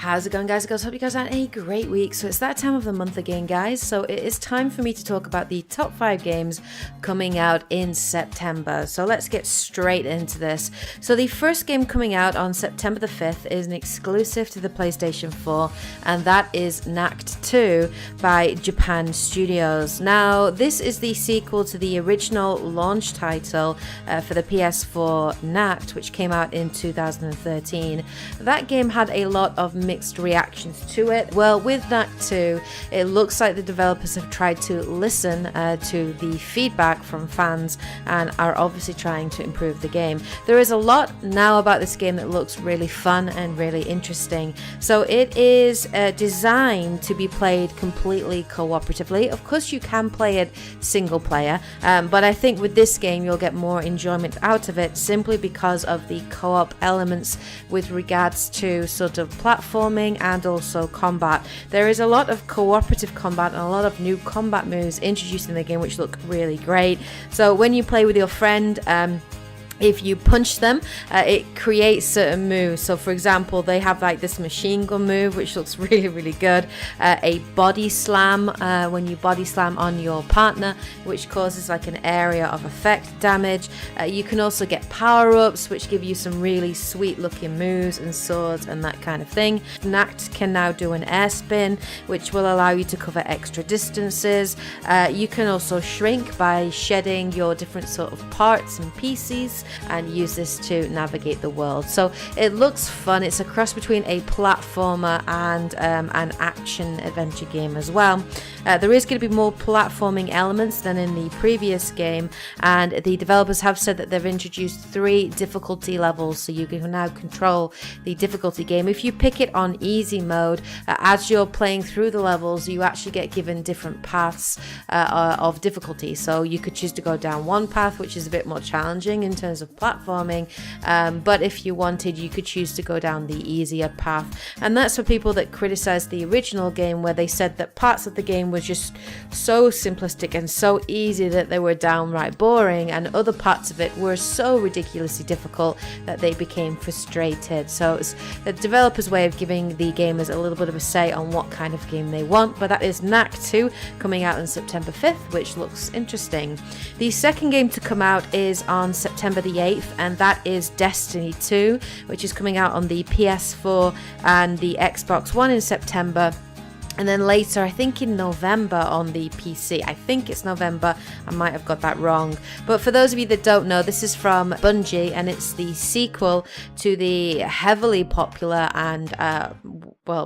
How's it going, guys? I hope you guys had a great week. So it's that time of the month again, guys. So it is time for me to talk about the top 5 games coming out in September. So let's get straight into this. So the first game coming out on September the 5th is an exclusive to the PlayStation 4, and that is Knacked 2 by Japan Studios. Now, this is the sequel to the original launch title for the PS4, Knacked, which came out in 2013. That game had a lot of mixed reactions to it. Well, with Knacked 2, it looks like the developers have tried to listen to the feedback from fans and are obviously trying to improve the game. There is a lot now about this game that looks really fun and really interesting. So it is designed to be played completely cooperatively. Of course, you can play it single player, but I think with this game you'll get more enjoyment out of it simply because of the co-op elements with regards to sort of platforming and also combat. There is a lot of cooperative combat and a lot of new combat moves introduced in the game which look really great. So when you play with your friend, if you punch them, it creates certain moves. So for example, they have like this machine gun move which looks really good, a body slam when you body slam on your partner, which causes like an area of effect damage. You can also get power-ups which give you some really sweet looking moves and swords and that kind of thing. Knacked can now do an air spin which will allow you to cover extra distances. You can also shrink by shedding your different sort of parts and pieces and use this to navigate the world. So it looks fun. It's a cross between a platformer and an action adventure game as well. There is going to be more platforming elements than in the previous game, and the developers have said that they've introduced 3 difficulty levels, so you can now control the difficulty game. If you pick it on easy mode, as you're playing through the levels, you actually get given different paths of difficulty. So you could choose to go down one path, which is a bit more challenging in terms of platforming, but if you wanted, you could choose to go down the easier path. And that's for people that criticized the original game, where they said that parts of the game was just so simplistic and so easy that they were downright boring, and other parts of it were so ridiculously difficult that they became frustrated. So it's the developers' way of giving the gamers a little bit of a say on what kind of game they want. But that is Knacked 2 coming out on September 5th, which looks interesting. The second game to come out is on September the 8th, and that is Destiny 2, which is coming out on the PS4 and the Xbox One in September. And then later, I think in November on the PC. I think it's November. I might have got that wrong. But for those of you that don't know, this is from Bungie, and it's the sequel to the heavily popular and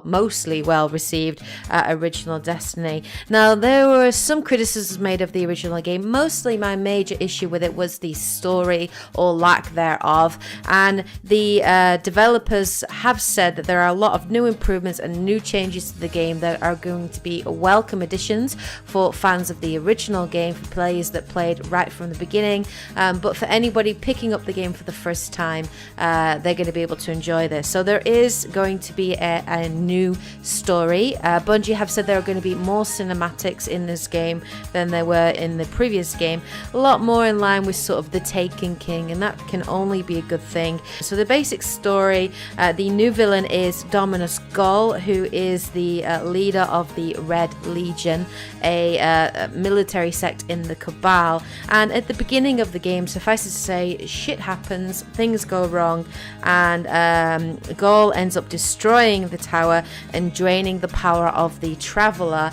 mostly well-received original Destiny. Now, there were some criticisms made of the original game. Mostly my major issue with it was the story or lack thereof. And the developers have said that there are a lot of new improvements and new changes to the game that are going to be welcome additions for fans of the original game, for players that played right from the beginning. But for anybody picking up the game for the first time, they're going to be able to enjoy this. So there is going to be a new story. Bungie have said there are going to be more cinematics in this game than there were in the previous game. A lot more in line with sort of the Taken King, and that can only be a good thing. So the basic story, the new villain is Dominus Ghaul, who is the leader of the Red Legion, a military sect in the Cabal. And at the beginning of the game, suffice it to say, shit happens, things go wrong, and Ghaul ends up destroying the tower and draining the power of the Traveler,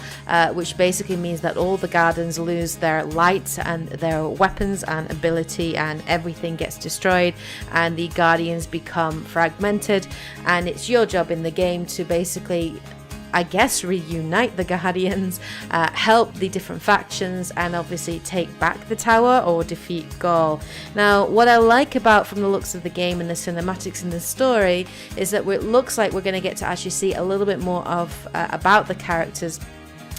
which basically means that all the Guardians lose their light and their weapons and ability, and everything gets destroyed, and the Guardians become fragmented. And it's your job in the game to basically, I guess, reunite the Guardians, help the different factions, and obviously take back the tower or defeat Ghaul. Now, what I like about from the looks of the game and the cinematics in the story is that it looks like we're going to get to actually see a little bit more of about the characters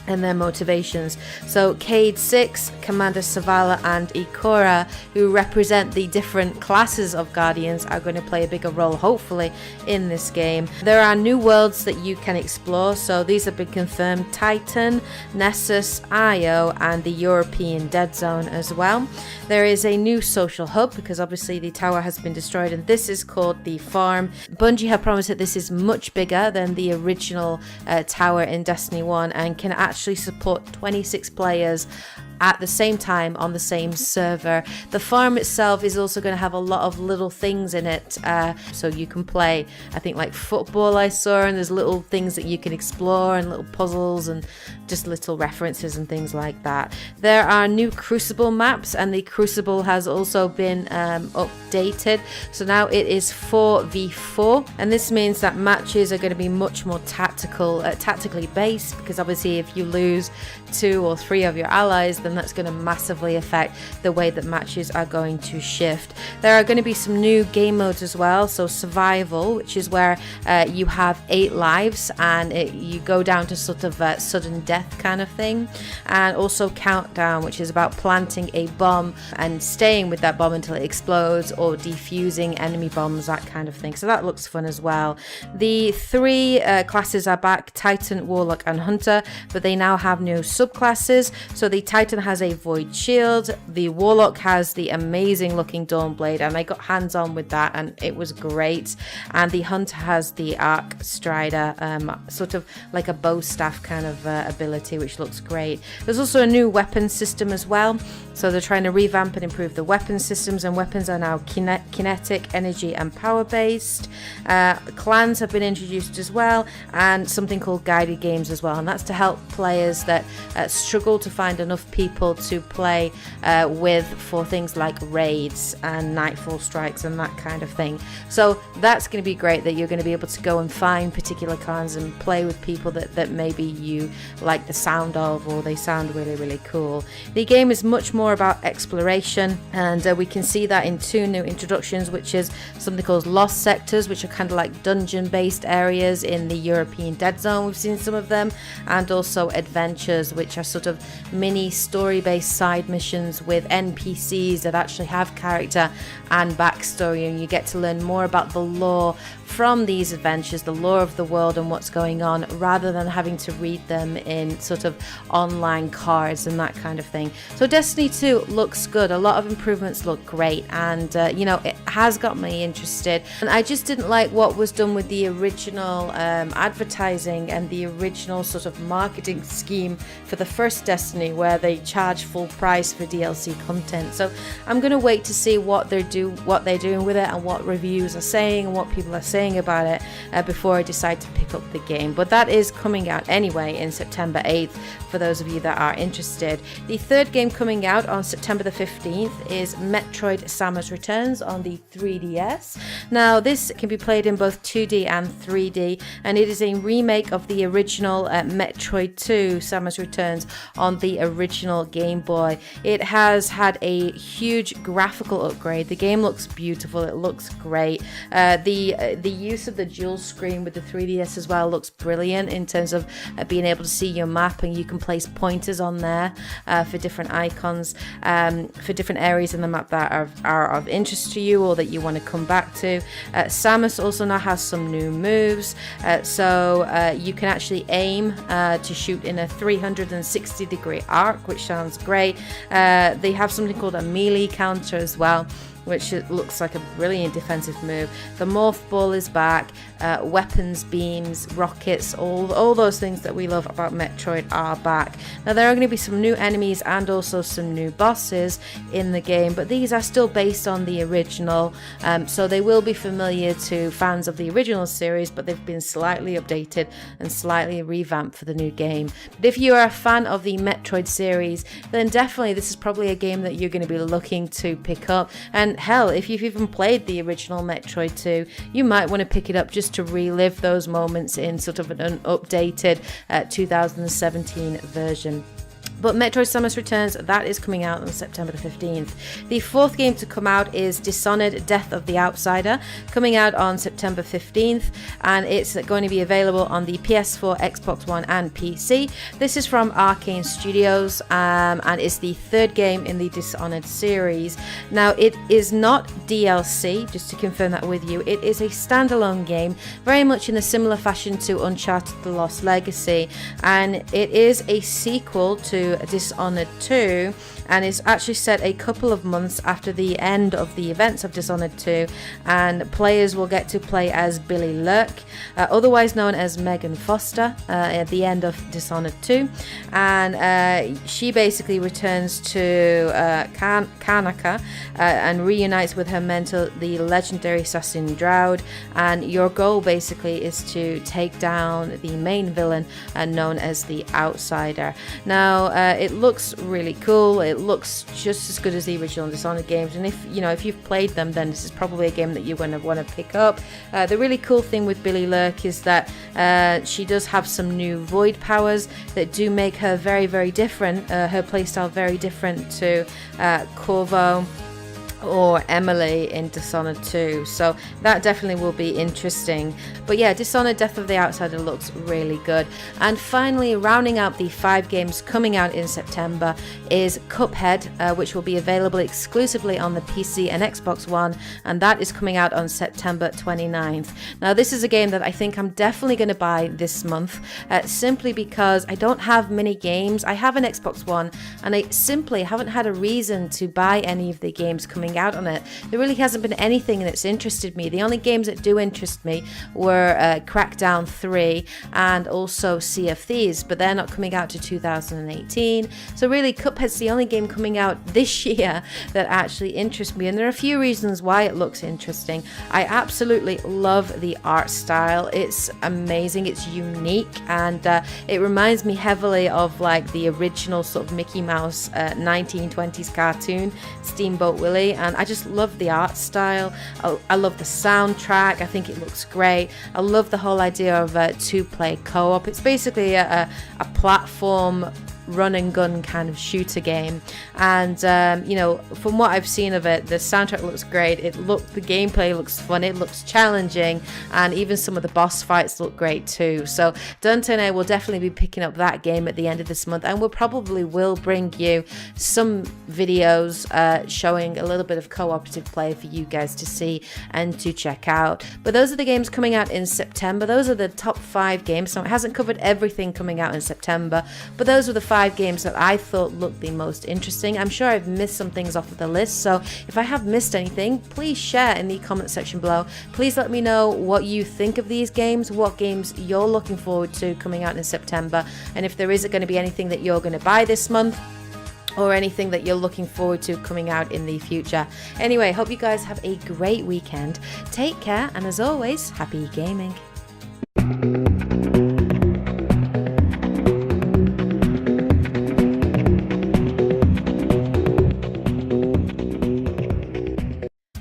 and their motivations. So Cayde 6, Commander Zavala, and Ikora, who represent the different classes of Guardians, are going to play a bigger role, hopefully, in this game. There are new worlds that you can explore, so these have been confirmed: Titan, Nessus, Io, and the European Dead Zone as well. There is a new social hub, because obviously the tower has been destroyed, and this is called the Farm. Bungie have promised that this is much bigger than the original tower in Destiny 1 and can actually support 26 players at the same time on the same server. The farm itself is also going to have a lot of little things in it, so you can play, I think, like football I saw, and there's little things that you can explore and little puzzles and just little references and things like that. There are new Crucible maps, and the Crucible has also been updated, so now it is 4v4, and this means that matches are going to be much more tactically based, because obviously if you lose 2 or 3 of your allies, then that's going to massively affect the way that matches are going to shift. There are going to be some new game modes as well, so survival, which is where you have 8 lives and you go down to sort of sudden death kind of thing, and also countdown, which is about planting a bomb and staying with that bomb until it explodes, or defusing enemy bombs, that kind of thing. So that looks fun as well. The 3 classes are back: Titan, Warlock, and Hunter, but they now have new subclasses. So the Titan has a Void Shield, the Warlock has the amazing looking Dawnblade, and I got hands on with that and it was great, and the Hunter has the Arc Strider, sort of like a bow staff kind of ability, which looks great. There's also a new weapon system as well, so they're trying to revamp and improve the weapon systems, and weapons are now kinetic, energy, and power based. Clans have been introduced as well, and something called guided games as well, and that's to help players that struggle to find enough people to play with for things like raids and nightfall strikes and that kind of thing. So that's going to be great, that you're going to be able to go and find particular clans and play with people that maybe you like the sound of, or they sound really, really cool. The game is much more about exploration, and we can see that in 2 new introductions, which is something called Lost Sectors, which are kind of like dungeon based areas in the European Dead Zone. We've seen some of them, and also Adventures, which are sort of mini story based side missions with NPCs that actually have character and backstory, and you get to learn more about the lore from these adventures, the lore of the world and what's going on, rather than having to read them in sort of online cards and that kind of thing. So Destiny 2 looks good. A lot of improvements look great, and it has got me interested. And I just didn't like what was done with the original advertising and the original sort of marketing scheme for the first Destiny, where they charge full price for DLC content. So I'm going to wait to see what they're doing with it, and what reviews are saying and what people are saying about it before I decide to pick up the game. But that is coming out anyway in September 8th for those of you that are interested. The 3rd game coming out on September the 15th is Metroid: Samus Returns on the 3DS. Now this can be played in both 2D and 3D, and it is a remake of the original Metroid 2 Samus Returns on the original Game Boy. It has had a huge graphical upgrade. The game looks beautiful, it looks great. The use of the dual screen with the 3DS as well looks brilliant in terms of being able to see your map, and you can place pointers on there for different icons for different areas in the map that are of interest to you or that you want to come back to. Samus also now has some new moves, so you can actually aim to shoot in a 360-degree arc, which sounds great. They have something called a melee counter as well, which looks like a brilliant defensive move. The Morph Ball is back, weapons, beams, rockets, all those things that we love about Metroid are back. Now there are going to be some new enemies and also some new bosses in the game, but these are still based on the original, so they will be familiar to fans of the original series, but they've been slightly updated and slightly revamped for the new game. But if you are a fan of the Metroid series, then definitely this is probably a game that you're going to be looking to pick up. And hell, if you've even played the original Metroid 2, you might want to pick it up just to relive those moments in sort of an updated 2017 version. But Metroid Samus Returns, that is coming out on September the 15th. The fourth game to come out is Dishonored Death of the Outsider, coming out on September 15th, and it's going to be available on the PS4, Xbox One, and PC. This is from Arcane Studios, and it's the third game in the Dishonored series. Now, it is not DLC, just to confirm that with you. It is a standalone game, very much in a similar fashion to Uncharted: The Lost Legacy, and it is a sequel to Dishonored 2, and it's actually set a couple of months after the end of the events of Dishonored 2, and players will get to play as Billy Lurk, otherwise known as Megan Foster, at the end of Dishonored 2, and she basically returns to Karnaca and reunites with her mentor, the legendary assassin Droud, and your goal basically is to take down the main villain known as the Outsider. Now, it looks really cool. It looks just as good as the original Dishonored games, and if you've played them, then this is probably a game that you're going to want to pick up. The really cool thing with Billy Lurk is that she does have some new void powers that do make her very, very different, her playstyle very different to Corvo or Emily in Dishonored 2, so that definitely will be interesting. But yeah, Dishonored Death of the Outsider looks really good. And finally, rounding out the 5 games coming out in September is Cuphead, which will be available exclusively on the PC and Xbox One, and that is coming out on September 29th. Now, this is a game that I think I'm definitely going to buy this month, simply because I don't have many games. I have an Xbox One, and I simply haven't had a reason to buy any of the games coming out on it. There really hasn't been anything that's interested me. The only games that do interest me were Crackdown 3 and also Sea of Thieves, but they're not coming out to 2018. So really, Cuphead's the only game coming out this year that actually interests me, and there are a few reasons why it looks interesting. I absolutely love the art style. It's amazing, it's unique, and it reminds me heavily of like the original sort of Mickey Mouse 1920s cartoon, Steamboat Willie, and I just love the art style. I love the soundtrack. I think it looks great. I love the whole idea of a 2-player co-op. It's basically a platform run and gun kind of shooter game, and from what I've seen of it, the soundtrack looks great. The gameplay looks fun, it looks challenging, and even some of the boss fights look great too. So Dante and I will definitely be picking up that game at the end of this month, and we'll probably bring you some videos showing a little bit of cooperative play for you guys to see and to check out. But those are the games coming out in September. Those are the top 5 games. So it hasn't covered everything coming out in September, but those were the 5 games that I thought looked the most interesting. I'm sure I've missed some things off of the list, so if I have missed anything, please share in the comment section below. Please let me know what you think of these games, what games you're looking forward to coming out in September, and if there is going to be anything that you're going to buy this month or anything that you're looking forward to coming out in the future. Anyway, hope you guys have a great weekend. Take care, and as always, happy gaming.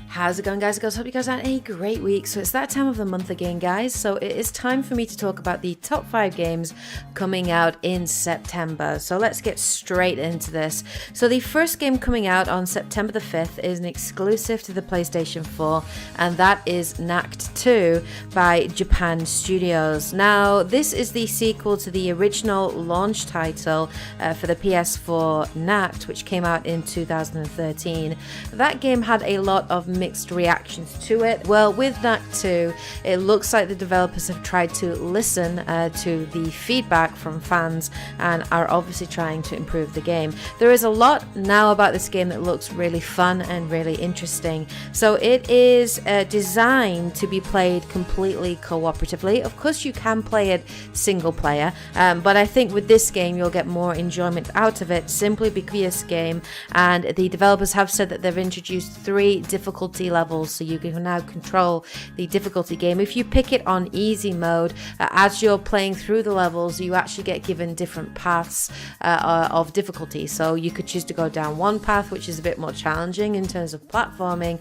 How's it going, guys and girls? Hope you guys had a great week. So it's that time of the month again, guys. So it is time for me to talk about the top 5 games coming out in September. So let's get straight into this. So the first game coming out on September the 5th is an exclusive to the PlayStation 4, and that is Knacked 2 by Japan Studios. Now, this is the sequel to the original launch title for the PS4, Knacked, which came out in 2013. That game had a lot of mixed reactions to it. Well, with that too, it looks like the developers have tried to listen to the feedback from fans and are obviously trying to improve the game. There is a lot now about this game that looks really fun and really interesting. So it is designed to be played completely cooperatively. Of course, you can play it single player, but I think with this game you'll get more enjoyment out of it simply because this game, and the developers have said that they've introduced 3 difficulty difficulty levels, so you can now control the difficulty game. If you pick it on easy mode, as you're playing through the levels, you actually get given different paths of difficulty. So you could choose to go down one path, which is a bit more challenging in terms of platforming,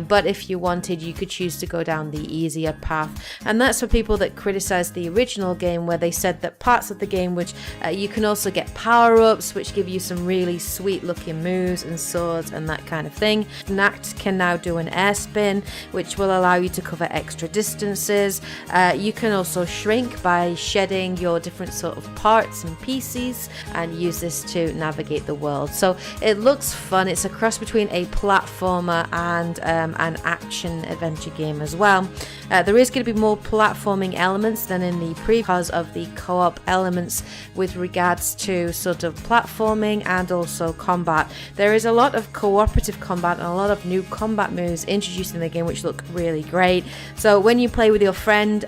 but if you wanted, you could choose to go down the easier path. And that's for people that criticized the original game, where they said that parts of the game which you can also get power-ups which give you some really sweet looking moves and swords and that kind of thing. Knacked can now do an air spin, which will allow you to cover extra distances. You can also shrink by shedding your different sort of parts and pieces and use this to navigate the world. So it looks fun. It's a cross between a platformer and an action adventure game as well. There is going to be more platforming elements than in the pre because of the co-op elements with regards to sort of platforming and also combat. There is a lot of cooperative combat and a lot of new combat moves introduced in the game which look really great. So when you play with your friend,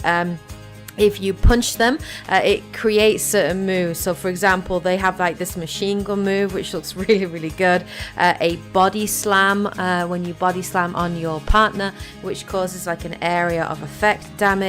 if you punch them, it creates certain moves. So for example, they have like this machine gun move which looks really good, a body slam when you body slam on your partner, which causes like an area of effect damage.